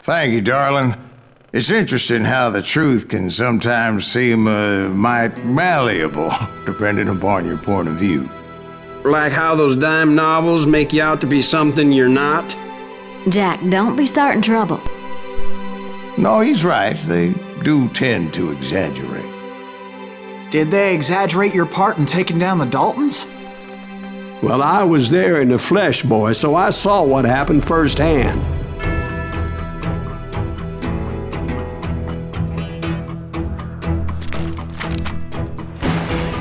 Thank you, darling. It's interesting how the truth can sometimes seem might malleable, depending upon your point of view. Like how those dime novels make you out to be something you're not? Jack, don't be starting trouble. No, he's right. They do tend to exaggerate. Did they exaggerate your part in taking down the Daltons? Well, I was there in the flesh, boy, so I saw what happened firsthand.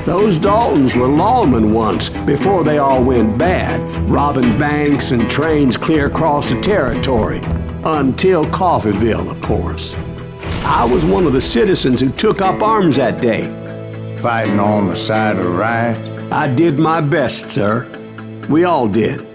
Those Daltons were lawmen once, before they all went bad, robbing banks and trains clear across the territory. Until Coffeeville, of course. I was one of the citizens who took up arms that day. Fighting on the side of right? I did my best, sir. We all did.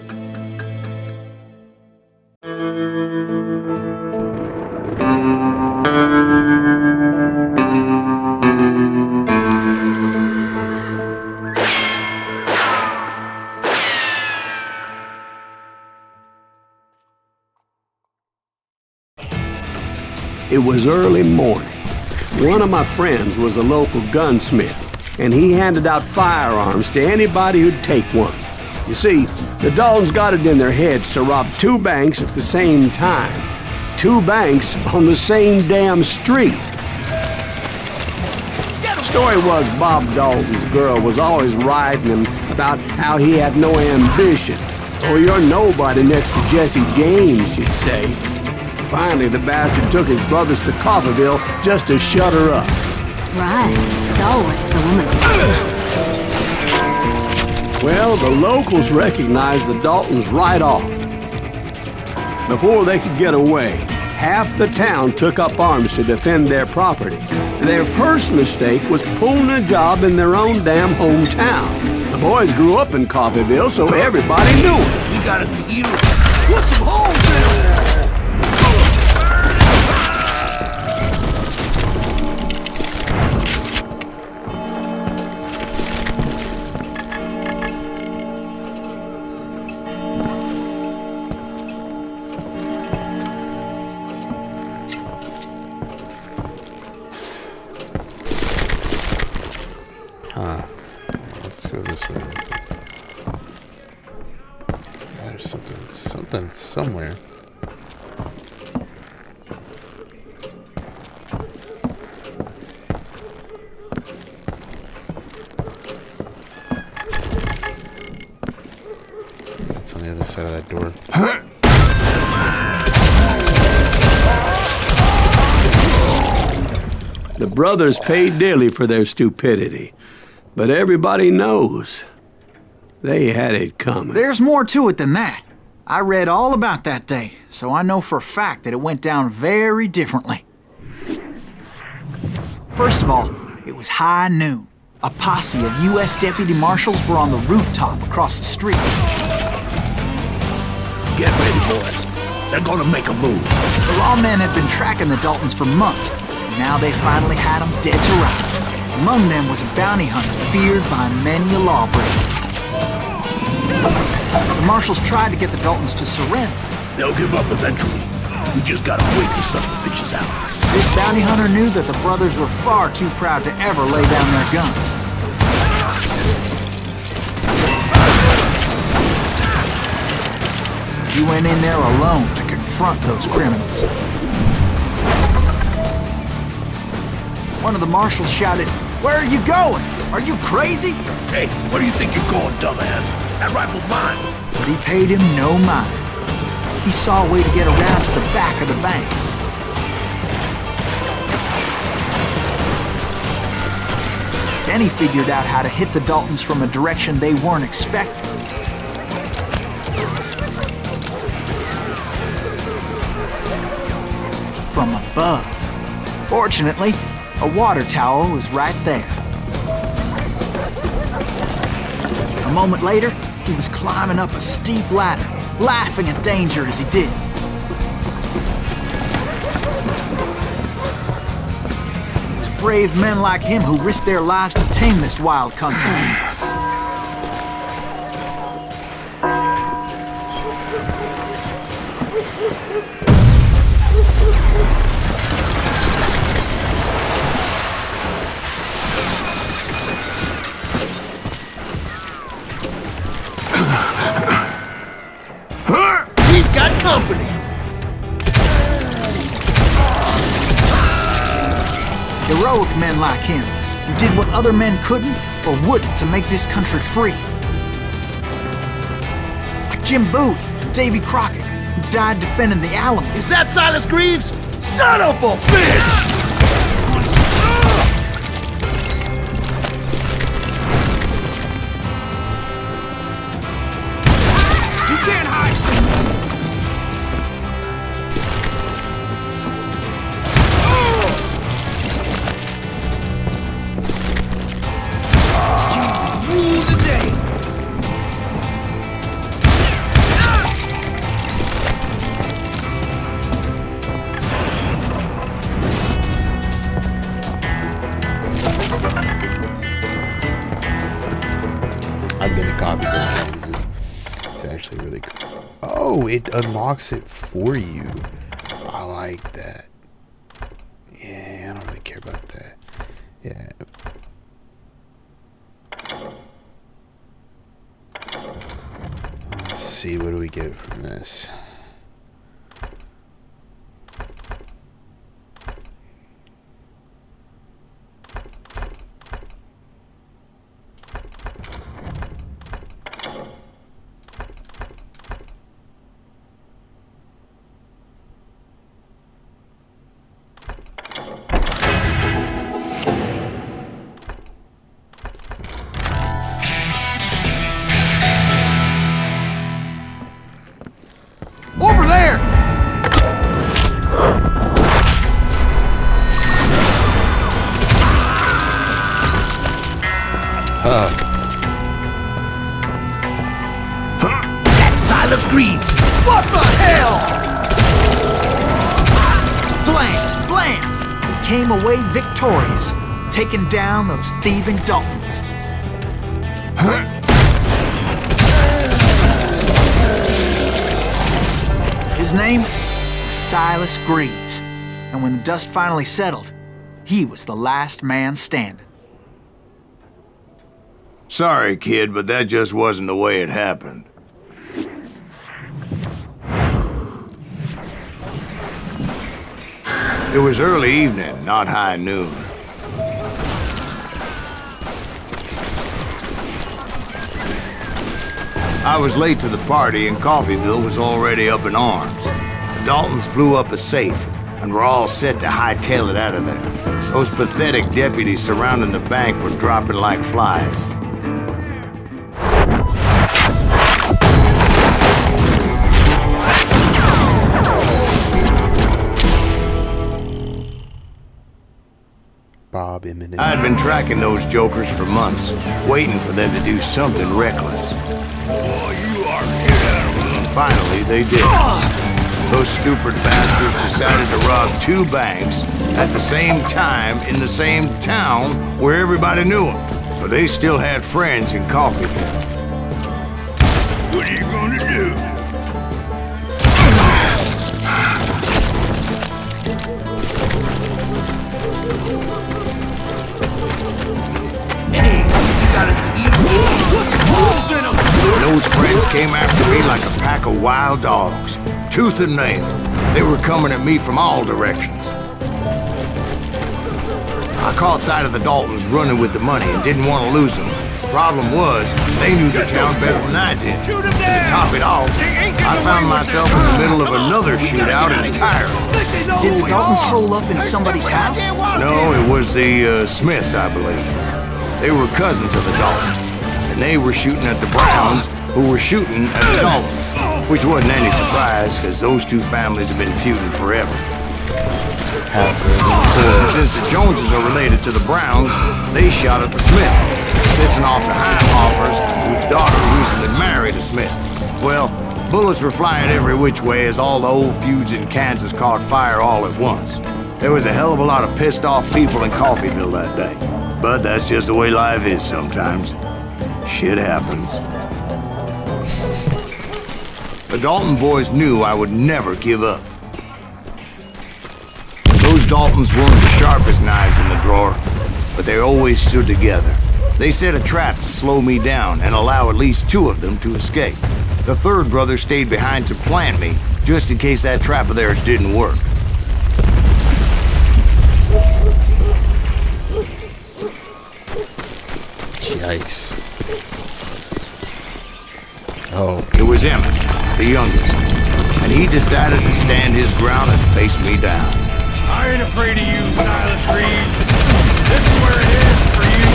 It was early morning. One of my friends was a local gunsmith, and he handed out firearms to anybody who'd take one. You see, the Daltons got it in their heads to rob 2 banks at the same time. 2 banks on the same damn street. The story was Bob Dalton's girl was always riding him about how he had no ambition. Oh, you're nobody next to Jesse James, she'd say. Finally, the bastard took his brothers to Coffeeville just to shut her up. Right. It's always the woman's fault. Well, the locals recognized the Daltons right off. Before they could get away, half the town took up arms to defend their property. Their first mistake was pulling a job in their own damn hometown. The boys grew up in Coffeeville, so everybody knew it. We got us a hero. Put some holes in it! Let's go this way. There's something somewhere. It's on the other side of that door. The brothers paid dearly for their stupidity, but everybody knows they had it coming. There's more to it than that. I read all about that day, so I know for a fact that it went down very differently. First of all, it was high noon. A posse of U.S. deputy marshals were on the rooftop across the street. Get ready, boys. They're gonna make a move. The lawmen had been tracking the Daltons for months. Now they finally had them dead to rights. Among them was a bounty hunter feared by many a lawbreaker. The marshals tried to get the Daltons to surrender. They'll give up eventually. We just gotta wait to suck the bitches out. This bounty hunter knew that the brothers were far too proud to ever lay down their guns. So he went in there alone to confront those criminals. One of the marshals shouted, "Where are you going? Are you crazy?" Hey, where do you think you're going, dumbass? That rifle's mine. But he paid him no mind. He saw a way to get around to the back of the bank. Then he figured out how to hit the Daltons from a direction they weren't expecting. From above. Fortunately, a water tower was right there. A moment later, he was climbing up a steep ladder, laughing at danger as he did. It was brave men like him who risked their lives to tame this wild country. Heroic men like him, who did what other men couldn't or wouldn't to make this country free. Like Jim Bowie and Davy Crockett, who died defending the Alamo. Is that Silas Greaves? Son of a bitch! You can't hide! Rule the day! I've been a copy of it's actually really cool. Oh, it unlocks it for you. I like that. Yeah, I don't really care about that. Yeah. Let's see, what do we get from this? Over there! That's Silas Greaves! What the hell? Blam! Blam! He came away victorious, taking down those thieving Daltons. His name was Silas Greaves, and when the dust finally settled, he was the last man standing. Sorry, kid, but that just wasn't the way it happened. It was early evening, not high noon. I was late to the party and Coffeyville was already up in arms. The Daltons blew up a safe and were all set to hightail it out of there. Those pathetic deputies surrounding the bank were dropping like flies. Bob, Emmett, I'd been tracking those jokers for months, waiting for them to do something reckless. Finally, they did. Those stupid bastards decided to rob 2 banks at the same time in the same town where everybody knew them. But they still had friends in Coffeyville. What are you gonna do? Hey, you got us evil. Put some holes in them! Those friends came after me like a pack of wild dogs, tooth and nail. They were coming at me from all directions. I caught sight of the Daltons running with the money and didn't want to lose them. Problem was, they knew the town better than I did. To top it off, I found myself in the middle of another shootout entirely. Did the Daltons roll up in somebody's house? No, it was the Smiths, I believe. They were cousins of the Daltons, and they were shooting at the Browns, who were shooting at the Daltons, which wasn't any surprise, because those 2 families have been feuding forever. And since the Joneses are related to the Browns, they shot at the Smiths, pissing off the Heimhoffers, whose daughter recently married a Smith. Well, bullets were flying every which way as all the old feuds in Kansas caught fire all at once. There was a hell of a lot of pissed off people in Coffeyville that day. But that's just the way life is sometimes. Shit happens. The Dalton boys knew I would never give up. Those Daltons weren't the sharpest knives in the drawer, but they always stood together. They set a trap to slow me down and allow at least 2 of them to escape. The 3rd brother stayed behind to plant me, just in case that trap of theirs didn't work. Yikes. Oh, It was Emmett, the youngest, and he decided to stand his ground and face me down. I ain't afraid of you, Silas Greaves. This is where it ends for you.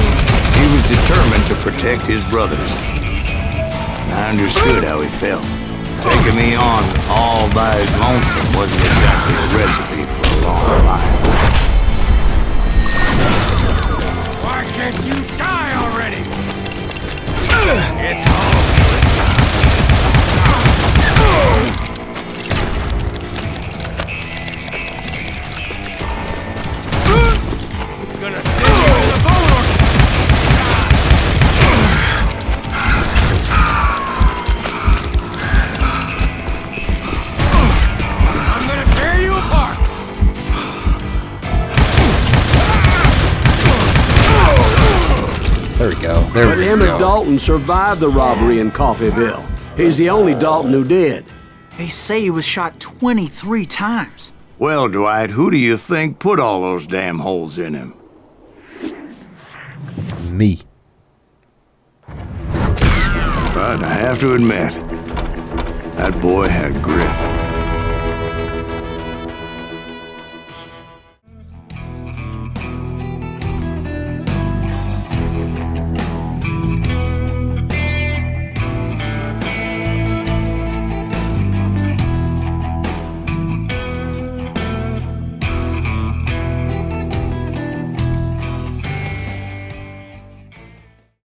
He was determined to protect his brothers. And I understood how he felt. Taking me on all by his lonesome wasn't exactly a recipe for a long life. Why can't you die already? It's home. Gonna send you in the boat. I'm gonna tear you apart. there we go. There But we Emmett go. Dalton survived the robbery in Coffeyville. He's the only Dalton who did. They say he was shot 23 times. Well, Dwight, who do you think put all those damn holes in him? Me. But I have to admit, that boy had grit.